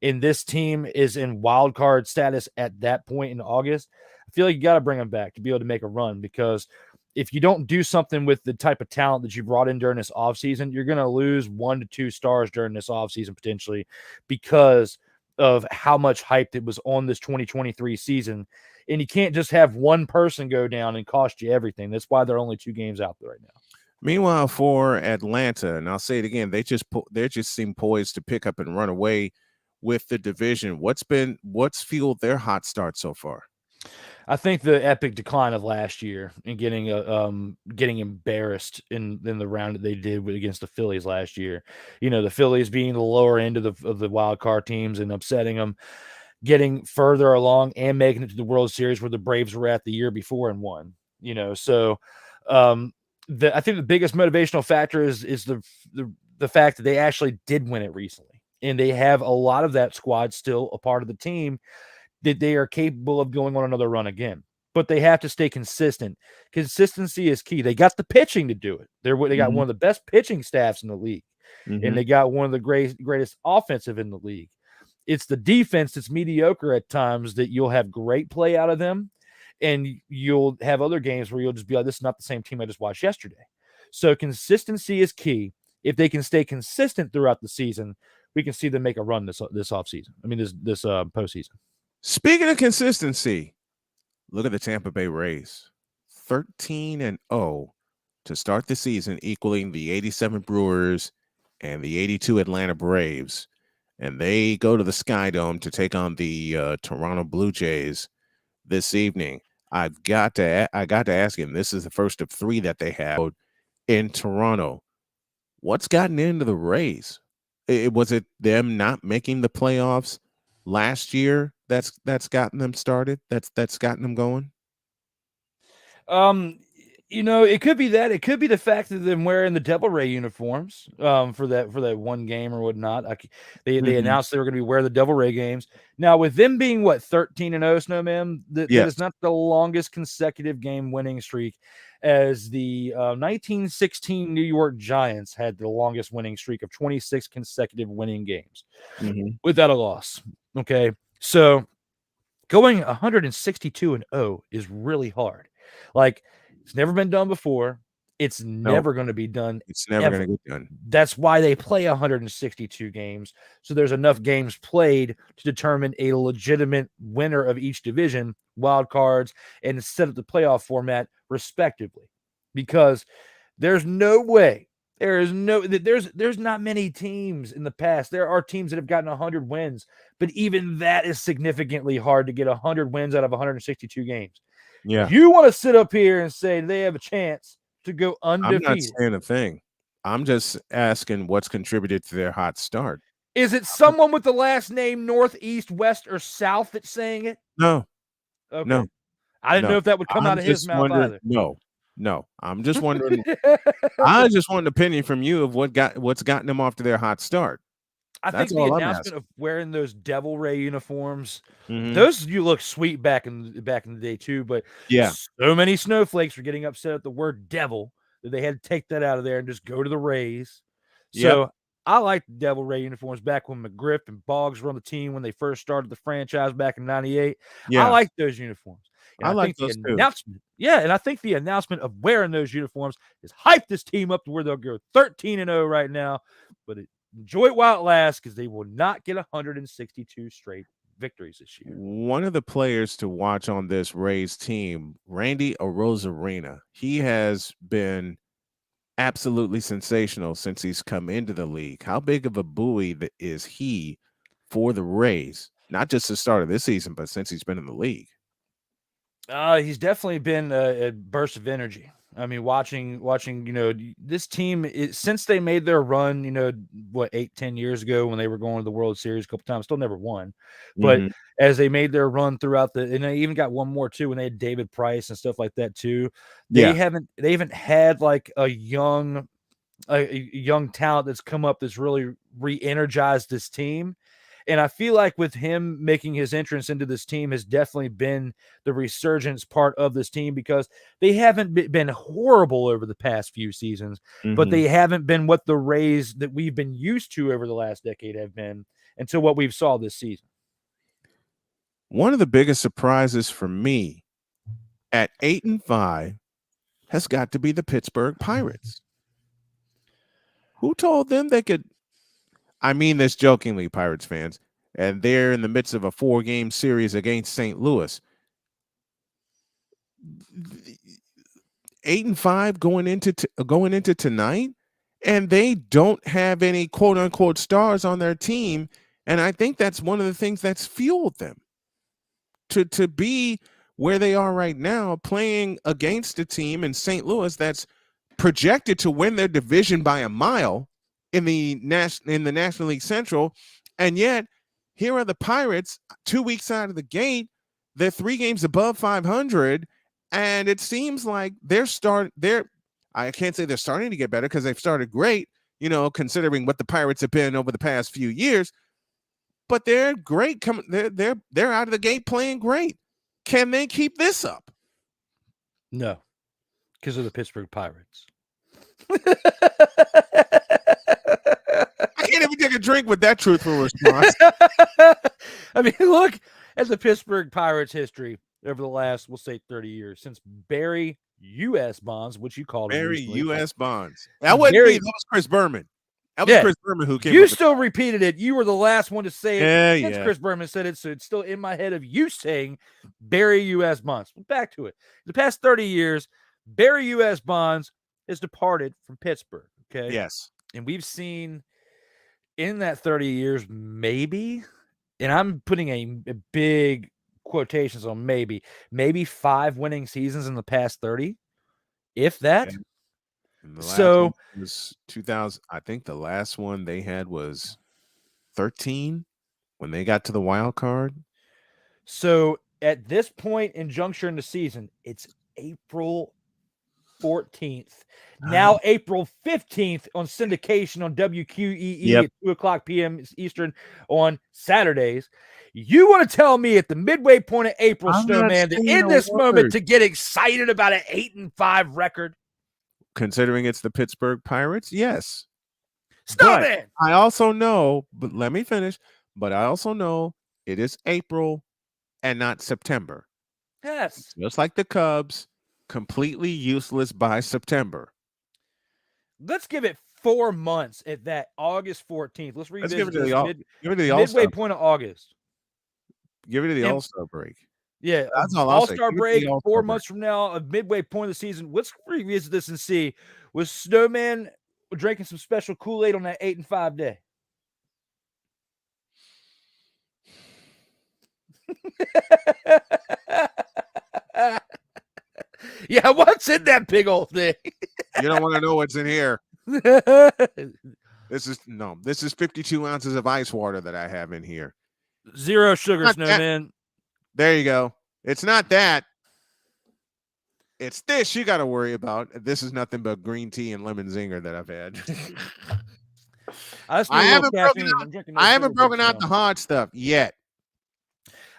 and this team is in wild card status at that point in August, I feel like you got to bring him back to be able to make a run, because if you don't do something with the type of talent that you brought in during this offseason, you're going to lose 1 to 2 stars during this offseason potentially, because of how much hype that was on this 2023 season. And you can't just have one person go down and cost you everything. That's why they're only 2 games out there right now. Meanwhile, for Atlanta, and I'll say it again, they just seem poised to pick up and run away with the division. What's fueled their hot start so far? I think the epic decline of last year and getting embarrassed in the round that they did against the Phillies last year. The Phillies being the lower end of the wild card teams and upsetting them, getting further along and making it to the World Series where the Braves were at the year before and won. So I think the biggest motivational factor is the fact that they actually did win it recently, and they have a lot of that squad still a part of the team that they are capable of going on another run again. But they have to stay consistent. Consistency is key. They got the pitching to do it. They got one of the best pitching staffs in the league, and they got one of the greatest offensive in the league. It's the defense that's mediocre at times that you'll have great play out of them, and you'll have other games where you'll just be like, this is not the same team I just watched yesterday. So consistency is key. If they can stay consistent throughout the season, we can see them make a run this offseason. I mean, this postseason. Speaking of consistency, look at the Tampa Bay Rays, 13-0 to start the season, equaling the 87 Brewers and the 82 Atlanta Braves. and they go to the Sky Dome to take on the Toronto Blue Jays this evening. I got to ask him. This is the first of 3 that they have in Toronto. What's gotten into the Rays? Was it them not making the playoffs last year that's gotten them started? That's gotten them going? It could be that. It could be the fact of them wearing the Devil Ray uniforms for that one game or whatnot. They announced they were going to be wearing the Devil Ray games. Now, with them being 13-0, Snowman, that is not the longest consecutive game winning streak, as the 1916 New York Giants had the longest winning streak of 26 consecutive winning games without a loss. Okay, so going 162-0 is really hard. Like, it's never been done before. It's never going to be done. It's never going to get done. That's why they play 162 games. So there's enough games played to determine a legitimate winner of each division, wild cards, and set up the playoff format respectively. Because there's no way. There's not many teams in the past. There are teams that have gotten 100 wins, but even that is significantly hard to get 100 wins out of 162 games. Yeah. You want to sit up here and say they have a chance to go undefeated. I'm not saying a thing. I'm just asking what's contributed to their hot start. Is it someone with the last name North, East, West, or South that's saying it? No. Okay. No. I didn't know if that would come out of his mouth either. No. I'm just wondering. I just want an opinion from you of what's gotten them off to their hot start. I think That's the all I'm announcement asking. of wearing those Devil Ray uniforms, those you look sweet back in the day too. But so many snowflakes were getting upset at the word devil that they had to take that out of there and just go to the Rays. So I like the Devil Ray uniforms back when McGriff and Boggs were on the team when they first started the franchise back in '98. I like those uniforms. And I like think those the too. and I think the announcement of wearing those uniforms has hyped this team up to where they'll go 13-0 right now. But enjoy it while it lasts, because they will not get 162 straight victories this year. One of the players to watch on this Rays team, Randy Arozarena, he has been absolutely sensational since he's come into the league. How big of a buoy is he for the Rays? Not just the start of this season, but since he's been in the league. He's definitely been a burst of energy. I mean, watching, this team since they made their run, 8-10 years ago when they were going to the World Series a couple times, still never won. But as they made their run throughout and they even got one more too when they had David Price and stuff like that too. They haven't had like a young talent that's come up that's really re-energized this team. And I feel like with him making his entrance into this team has definitely been the resurgence part of this team, because they haven't been horrible over the past few seasons, but they haven't been what the Rays that we've been used to over the last decade have been until what we've saw this season. One of the biggest surprises for me at 8-5 has got to be the Pittsburgh Pirates. Who told them they could? I mean this jokingly, Pirates fans, and they're in the midst of a 4-game series against St. Louis. 8-5 going into tonight, and they don't have any quote unquote stars on their team, and I think that's one of the things that's fueled them to be where they are right now, playing against a team in St. Louis that's projected to win their division by a mile in the National League Central, and yet here are the Pirates 2 weeks out of the gate. They're 3 games above 500, and it seems like I can't say they're starting to get better, because they've started great, considering what the Pirates have been over the past few years. But they're great. They're out of the gate playing great. Can they keep this up? No, because of the Pittsburgh Pirates. I can't even take a drink with that truthful response. I mean, look at the Pittsburgh Pirates history over the last, we'll say, 30 years, since Barry U.S. Bonds, which you called Barry recently. U.S. Bonds. That wasn't me. That was Chris Berman. That was Chris Berman who came. You still repeated it. You were the last one to say it. Yeah, Since Chris Berman said it, so it's still in my head of you saying Barry U.S. Bonds. Back to it. The past 30 years, Barry U.S. Bonds has departed from Pittsburgh. Okay. Yes. And we've seen in that 30 years, maybe, and I'm putting a big quotations on maybe 5 winning seasons in the past 30, if that. And the last So one was 2000. I think the last one they had was 13 when they got to the wild card. So at this point in juncture in the season, it's April 14th. Now April 15th on syndication on WQEE at 2:00 p.m. Eastern on Saturdays. You want to tell me at the midway point of April, I'm not Snowman, that saying in a this moment word. to get excited about an 8-5 record? Considering it's the Pittsburgh Pirates, yes. Snowman! But I also know, but let me finish. But I also know it is April and not September. Yes. Just like the Cubs, completely useless by September. Let's give it 4 months at that August 14th. Let's revisit give it to this give it to the midway All-Star. point of August. Give it to the And- All-Star break. Yeah, That's all I'll say. All-Star Give it to the break, All-Star 4 break. months from now, a midway point of the season. Let's revisit this and see, was Snowman drinking some special Kool-Aid on that 8-5 day? Yeah, what's in that big old thing? You don't want to know what's in here. This is 52 ounces of ice water that I have in here. Zero sugar, Not that. Snowman. There you go. It's not that. It's this you got to worry about. This is nothing but green tea and lemon zinger that I've had. I haven't broken out the hard stuff yet.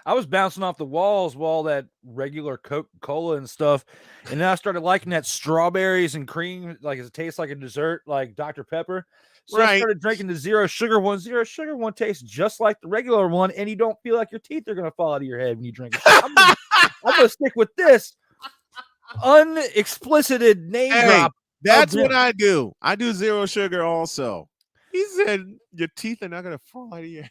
I was bouncing off the walls with all that regular Coca-Cola and stuff, and then I started liking that strawberries and cream, like it tastes like a dessert, like Dr. Pepper. So I started drinking the zero sugar one. Zero sugar one tastes just like the regular one, and you don't feel like your teeth are going to fall out of your head when you drink it. So I'm going to stick with this unexplicited name drop. That's what I do. I do zero sugar also. He said your teeth are not going to fall out of your head.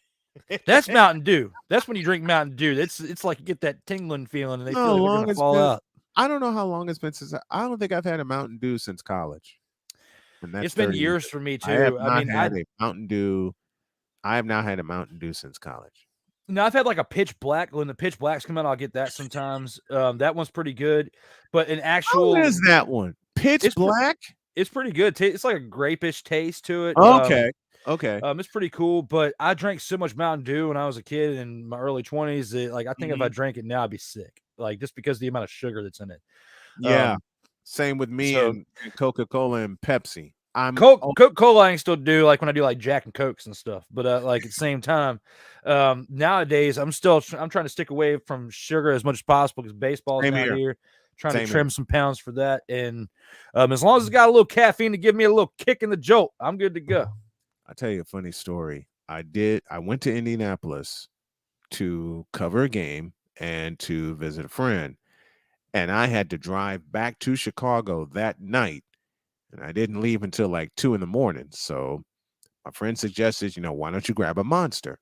That's Mountain Dew. That's when you drink Mountain Dew. It's like you get that tingling feeling, and they feel like they're going to fall out. I don't know how long it's been since I don't think I've had a Mountain Dew since college. It's been years for me too. I have not had a Mountain Dew. I have not had a Mountain Dew since college. No, I've had like a Pitch Black. When the Pitch Blacks come out, I'll get that sometimes. That one's pretty good. But an actual How is that one? Pitch Black? It's pretty good. It's like a grapish taste to it. Okay. It's pretty cool. But I drank so much Mountain Dew when I was a kid in my early 20s that, like, I think if I drank it now, I'd be sick. Like, just because of the amount of sugar that's in it. Yeah. Same with me and Coca-Cola and Pepsi. Coca-Cola I can still do, like when I do like Jack and Cokes and stuff. But like at the same time, nowadays I'm trying to stick away from sugar as much as possible because baseball's out here. Trying to trim some pounds for that. And as long as it's got a little caffeine to give me a little kick in the jolt, I'm good to go. I'll tell you a funny story. I went to Indianapolis to cover a game and to visit a friend. And I had to drive back to Chicago that night. And I didn't leave until like 2 a.m. So my friend suggested, why don't you grab a Monster?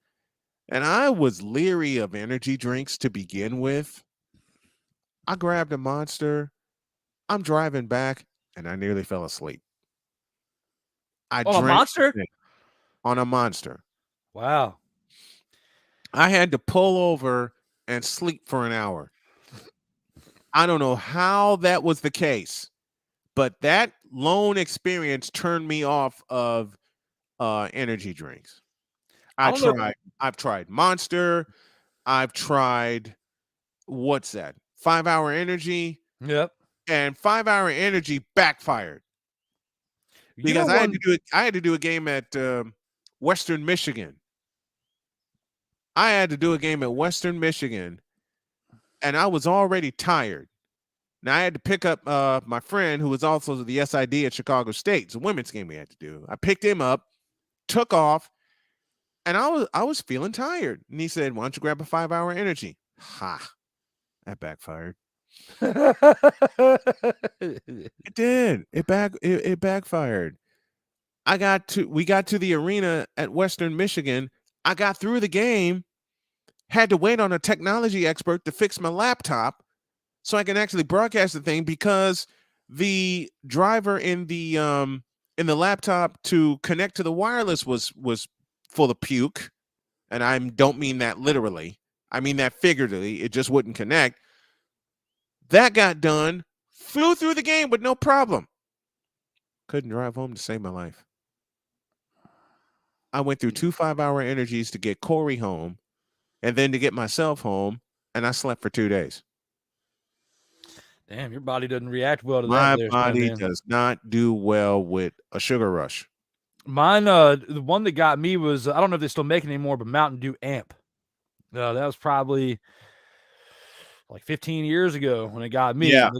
And I was leery of energy drinks to begin with. I grabbed a Monster. I'm driving back, and I nearly fell asleep. A Monster? On a Monster. Wow. I had to pull over and sleep for an hour. I don't know how that was the case, but that lone experience turned me off of energy drinks. I've tried Monster. I've tried, what's that? 5 Hour Energy. Yep. And 5 Hour Energy backfired. Because I had to do a game at Western Michigan. I had to do a game at Western Michigan, and I was already tired. Now I had to pick up my friend who was also the SID at Chicago State. It's a women's game we had to do. I picked him up, took off, and I was feeling tired. And he said, "Why don't you grab a 5 Hour Energy?" Ha! That backfired. It did. It backfired. We got to the arena at Western Michigan. I got through the game, had to wait on a technology expert to fix my laptop so I can actually broadcast the thing because the driver in the laptop to connect to the wireless was full of puke, and I don't mean that literally. I mean that figuratively. It just wouldn't connect. That got done. Flew through the game with no problem. Couldn't drive home to save my life. I went through 2 5-hour energies to get Corey home and then to get myself home, and I slept for 2 days. Damn, your body doesn't react well to My that. body does not do well with a sugar rush. Mine, the one that got me was, I don't know if they still make it anymore, but Mountain Dew Amp. That was probably like 15 years ago when it got me. Yeah.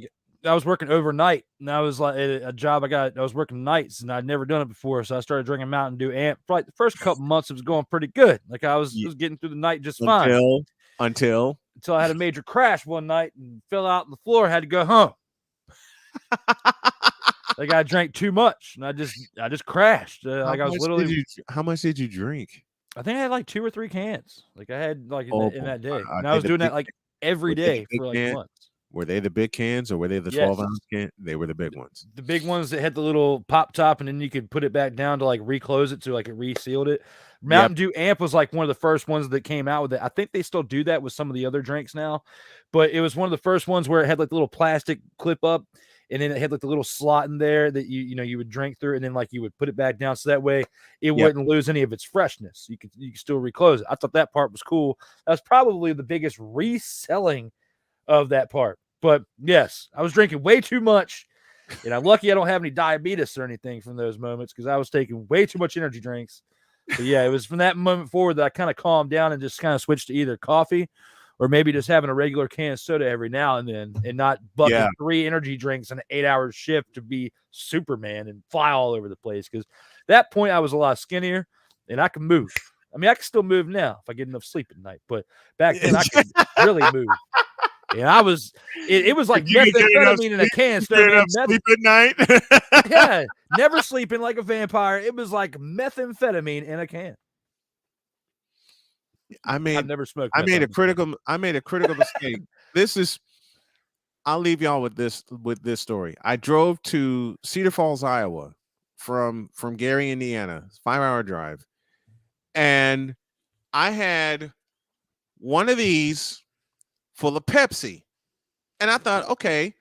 I was working overnight, and I was like a job I was working nights, and I'd never done it before. So I started drinking Mountain Dew Amp. For like the first couple months, it was going pretty good. Like I was getting through the night just fine. Until I had a major crash one night and fell out on the floor. Had to go home. Like I drank too much, and I just crashed. Like I was literally. How much did you drink? I think I had like 2 or 3 cans. Like I had like in that day, and I was doing that like every day for like months. Were they the big cans or were they the 12-ounce cans? They were the big ones. The big ones that had the little pop top, and then you could put it back down to like reclose it, so like it resealed it. Mountain Dew Amp was like one of the first ones that came out with it. I think they still do that with some of the other drinks now, but it was one of the first ones where it had like the little plastic clip up, and then it had like the little slot in there that you would drink through, and then like you would put it back down so that way it wouldn't lose any of its freshness. You could still reclose it. I thought that part was cool. That was probably the biggest reselling of that part. But yes, I was drinking way too much, and I'm lucky I don't have any diabetes or anything from those moments because I was taking way too much energy drinks. But yeah, it was from that moment forward that I kind of calmed down and just kind of switched to either coffee or maybe just having a regular can of soda every now and then, and not bucking 3 energy drinks in an 8-hour shift to be Superman and fly all over the place. Because at that point I was a lot skinnier and I could move. I mean, I can still move now if I get enough sleep at night, but back then I could really move. And I was, it was like methamphetamine in a can. Sleep at night. Yeah, never sleeping like a vampire. It was like methamphetamine in a can. I've never smoked. I made a critical mistake. I'll leave y'all with this story. I drove to Cedar Falls, Iowa from Gary, Indiana. It's a 5-hour drive. And I had one of these full of Pepsi. And I thought, okay,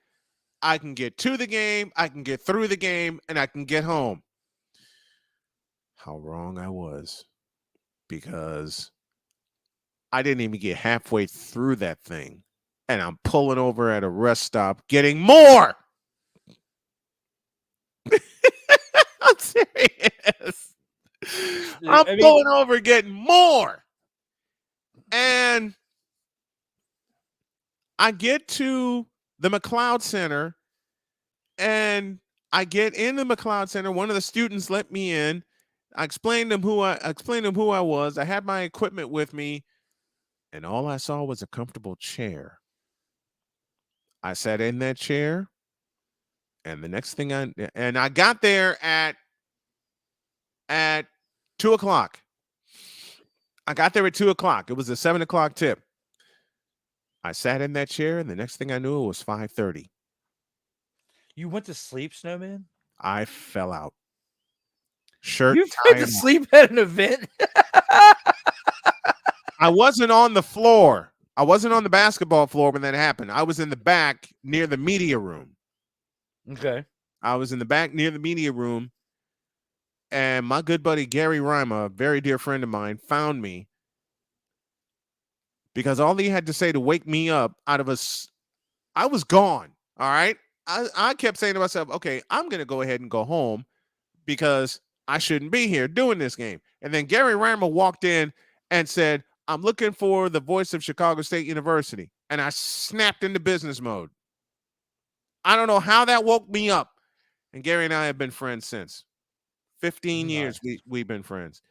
I can get to the game, I can get through the game, and I can get home. How wrong I was, because I didn't even get halfway through that thing, and I'm pulling over at a rest stop getting more. I'm serious. I'm pulling over getting more. And I get to the McLeod Center, and I get in the McLeod Center. One of the students let me in. I explained to him who I was. I had my equipment with me, and all I saw was a comfortable chair. I sat in that chair, and the next thing I got there at 2:00. I got there at 2:00. It was a 7:00 tip. I sat in that chair, and the next thing I knew, it was 5:30. You went to sleep, Snowman? I fell out. Shirt. You went to sleep at an event? I wasn't on the floor. I wasn't on the basketball floor when that happened. I was in the back near the media room. Okay. I was in the back near the media room, and my good buddy Gary Rima, a very dear friend of mine, found me. Because all he had to say to wake me up out of I was gone. All right. I kept saying to myself, okay, I'm going to go ahead and go home because I shouldn't be here doing this game. And then Gary Rama walked in and said, I'm looking for the voice of Chicago State University. And I snapped into business mode. I don't know how that woke me up. And Gary and I have been friends since. 15 years we've been friends.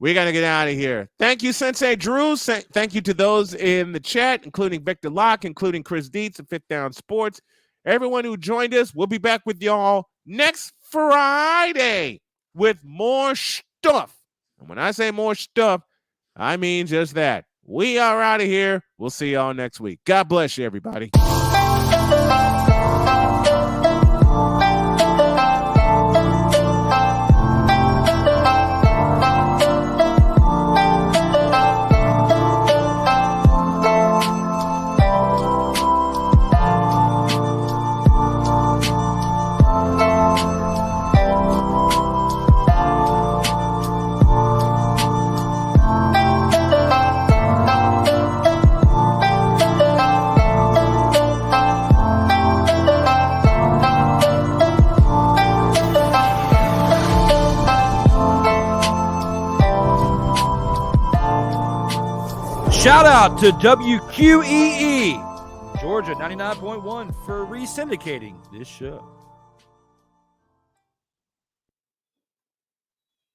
We got to get out of here. Thank you, Sensei Drew. Thank you to those in the chat, including Victor Locke, including Chris Dietz of Fifth Down Sports. Everyone who joined us, we'll be back with y'all next Friday with more stuff. And when I say more stuff, I mean just that. We are out of here. We'll see y'all next week. God bless you, everybody. shout out to WQEE Georgia 99.1 for re-syndicating this show.